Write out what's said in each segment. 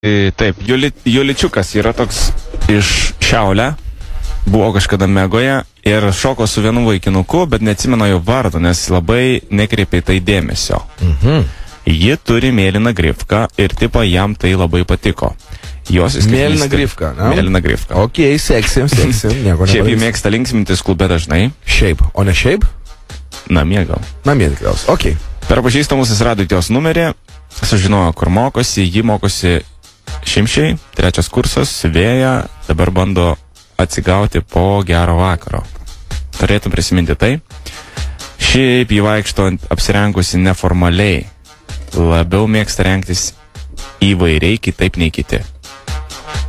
Taip, Juličiukas yra toks iš Šiaulę, buvo kažkada Megoje ir šoko su vienu vaikinuku, bet neatsimenu jo vardo, nes labai nekreipė tai dėmesio. Ji turi mėlyną grifką ir tipo jam tai labai patiko. Mėlyną grifką, ne? Mėlyną grifką. Ok, seksim, nieko Šiaip jį mėgsta linksmintis klube dažnai. Šiaip, o ne šiaip? Namie gal. Namie tikriausiai, ok. Per pažįstamus jis rado jos numerį, sužinojo, kur mokosi, ji mokosi Šimšiai, 3 kursas, Vėja, dabar bando atsigauti po gero vakaro. Turėtum prisiminti tai. Šiaip jį vaikšto apsirengusi neformaliai. Labiau mėgsta rengtis įvairiai, kitaip nei kiti.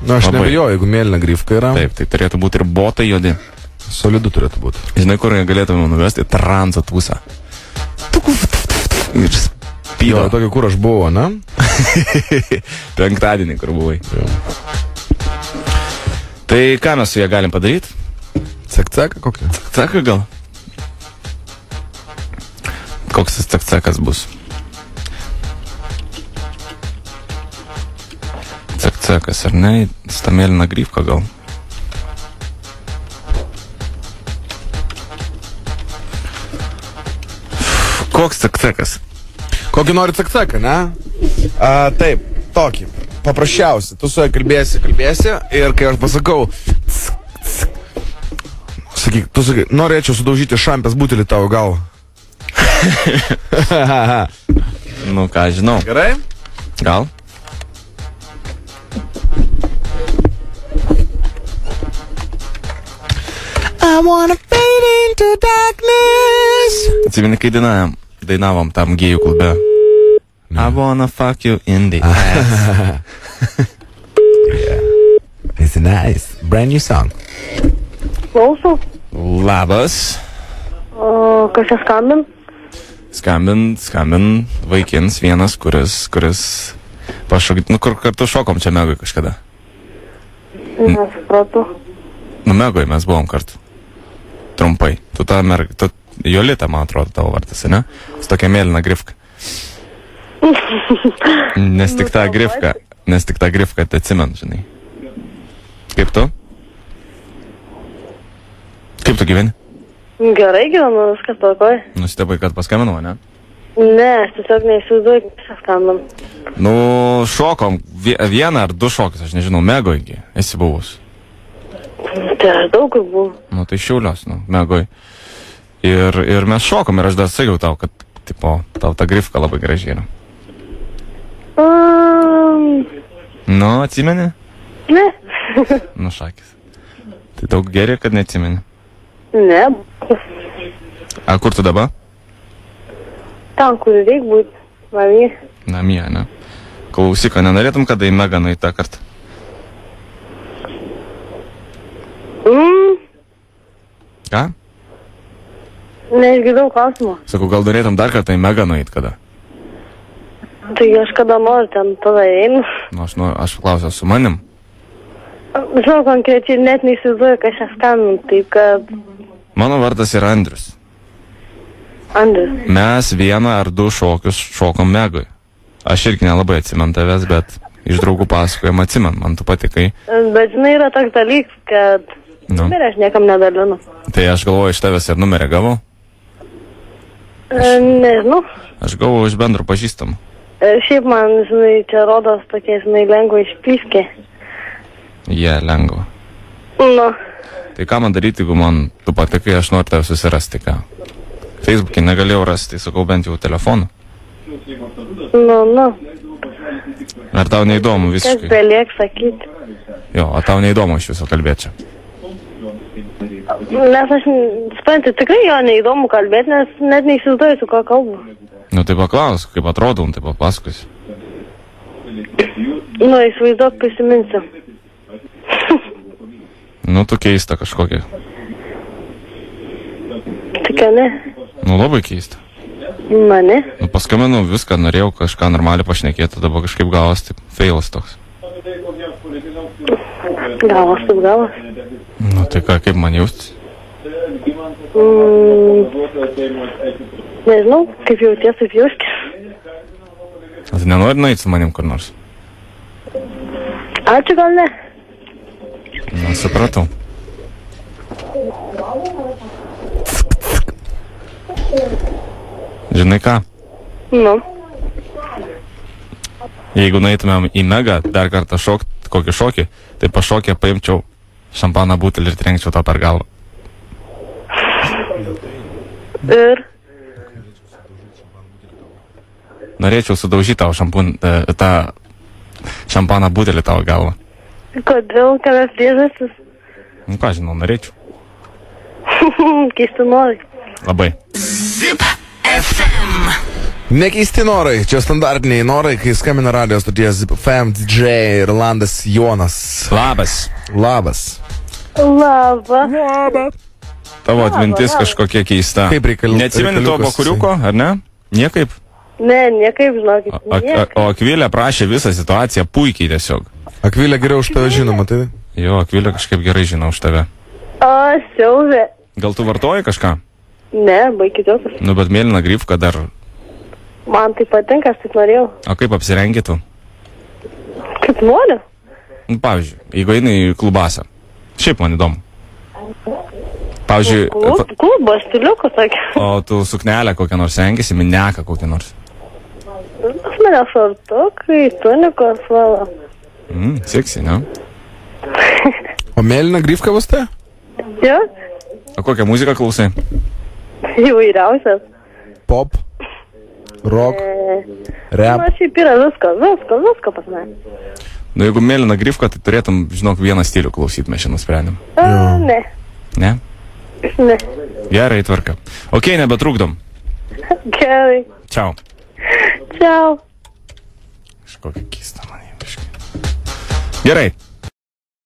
Na, aš nebejoju, jeigu mėlyna grifka yra. Taip, tai turėtų būti ir botai juodi. Solidu turėtų būti. Žinai, kur galėtume nuvesti? Transo tūsą. Ir Jo, tokio, kur aš buvau, na? Penktadienį, kur buvai. Tai ką mes su ją galim padaryti? Cek-ceką kokią? Cek-ceką gal? Koks tas cek-cekas bus? Cek-cekas, ar ne? Stamėlina grifka gal? Koks cek-cekas? Kokį nori cek-ceką, ne? Taip, tokį. Paprasčiausiai. Tu su juo kalbėsi ir kai aš pasakau sakyk, tu sakai, norėčiau sudaužyti šampės butelį tavo galvą. Nu ką, žinau. Gerai? Gal? I wanna fade into darkness. Atsimeni, kai dainavom tam gėjų klube. I wanna fuck you in the ass. Yeah. It's nice. Brand new song. Klausau. Labas. Kas čia skambin? Skambin vaikins vienas, kuris pašokit, kur kartu šokom čia Megoj kažkada. Nesupratau. Megoj mes buvom kartu. Trumpai. Tu Jolita, man atrodo, tavo vardas, ne? Su tokia mėlyna grifka. Nes tik tą grifką te atsimenu, žinai. Kaip tu? Kaip tu gyveni? Gerai gyvenu, viskas tvarkoj. Nustebai, kad paskambinau, ne? Ne, aš tiesiog neįsivaizduoju, kaip čia skambam. Nu, šokom vieną ar 2 šokius, aš nežinau, Megoj esi buvus. Tai aš daug kur buvau. Nu, tai Šiaulios, Megoj. Ir mes šokom ir aš dar sakiau tau, kad, tipo, tau ta grifka labai gražiai yra. Nu, atsimeni? Ne. Nu, šakis. Tai daug geriau, kad neatsimeni. Ne. A, kur tu dabar? Ten, kur reik būti. Namie. Namie, ne? Klausyk, o nenorėtum, kada į Megą nueit tą kartą? Ką? Neišgirdau klausimą. Sakau, gal norėtum dar kartą į Megą nueit kada? Tai aš kada noriu ten tada einu. Nu, aš klausiau su manim. Žinau, konkrečiai net neįsivaizduoju, kas čia skambin, taip kad... Mano vardas yra Andrius. Andrius. Mes 1 ar 2 šokius šokom Megoj. Aš irgi nelabai atsimenu tavęs, bet iš draugų pasakojimą atsimenu, man tu patikai. Bet žinai, yra toks dalykas, kad... Numerį aš niekam nedalinu. Tai aš galvoju, iš tavęs ir numerį gavau? Nežinau. Aš gavau iš bendro pažįstamų. Šiaip man, žinai, čia rodos tokie, žinai, lengva išpyskė. Lengva. Nu. Tai ką man daryti, jeigu man tu patikai, aš noriu tave susirasti, ką? Facebook'e negalėjau rasti, tai sakau bent jau telefonu. Nu. Ar tau neįdomu visiškai? Kas beliek sakyti? Jo, o tau neįdomu iš viso kalbėti čia? Nes aš, supranti, tikrai jo neįdomu kalbėti, nes net neįsivaizduoju, su ką kalbu. Nu tai paklaus, kaip atrodau, tai papasakosi. Nu, įsivaizduok, prisiminsiu. Nu, tu keista kažkokia. Tik ne. Nu, labai keista. Mane? Nu, paskambinau viską, norėjau kažką normaliai pašnekėti, dabar kažkaip gavos, taip, failas toks. Gavos, taip gavos. Nu, tai ką, kaip man jaustis? Nežinau, kaip jauties, taip jauskis. Tai nenori nueiti su manim kur nors? Ačiū, gal ne. Na, supratau. Žinai ką? Nu. Jeigu nueitumėm į Mega dar kartą kokį šokį, tai pašokė paimčiau šampaną butelį ir trenkčiau to per galvą. Ir? Norėčiau sudaužyti tavo tą šampaną butelį tavo galvą. Kodėl, kelias priežastis? Nu ką žinau, norėčiau. Keisti norai. Labai. Nekeisti norai, čia standartiniai norai, kai skambina radio stoties Zip FM DJ Rolandas Jonas. Labas. Labas. Labą. Tavo atmintis kažkokia keista. Kaip Neatsimeni to bakuriuko, ar ne? Niekaip? Ne, niekaip, žinokit. O Akvilė prašė visą situaciją puikiai tiesiog. Akvilė geriau už tave žinoma, tai? Jo, Akvilė kažkaip gerai žino už tave. O, siaubė. Gal tu vartoji kažką? Ne, baikitiokas. Nu, bet mėlyna grifka dar. Man tai patinka, aš taip norėjau. O kaip apsirengitų? Kaip noriu? Nu, pavyzdžiui, jeigu eini į klubasą. Šiaip man įdomu. Pavyzdžiui... Klubo stiliuku, sakė. O tu suknelę kokią nors rengiasi, mineką kokią nors? Pas mane šortukai, tunikos, valo. Seksi, ne? O mėlyna grifka pas te? Jo? O kokią muziką klausai? Įvairiausias. Pop, rock, rap. Na, šiaip yra visko pas mane. Nu, jeigu mėlyna grifka, tai turėtum, žinok, vieną stilių klausyti, mes šiandien nusprendėm. Ne. Ne? Ne. Gerai, tvarka. Ok, nebetrukdom. Gerai. Čiau. Čiau. Kažkokia keista man. Gerai.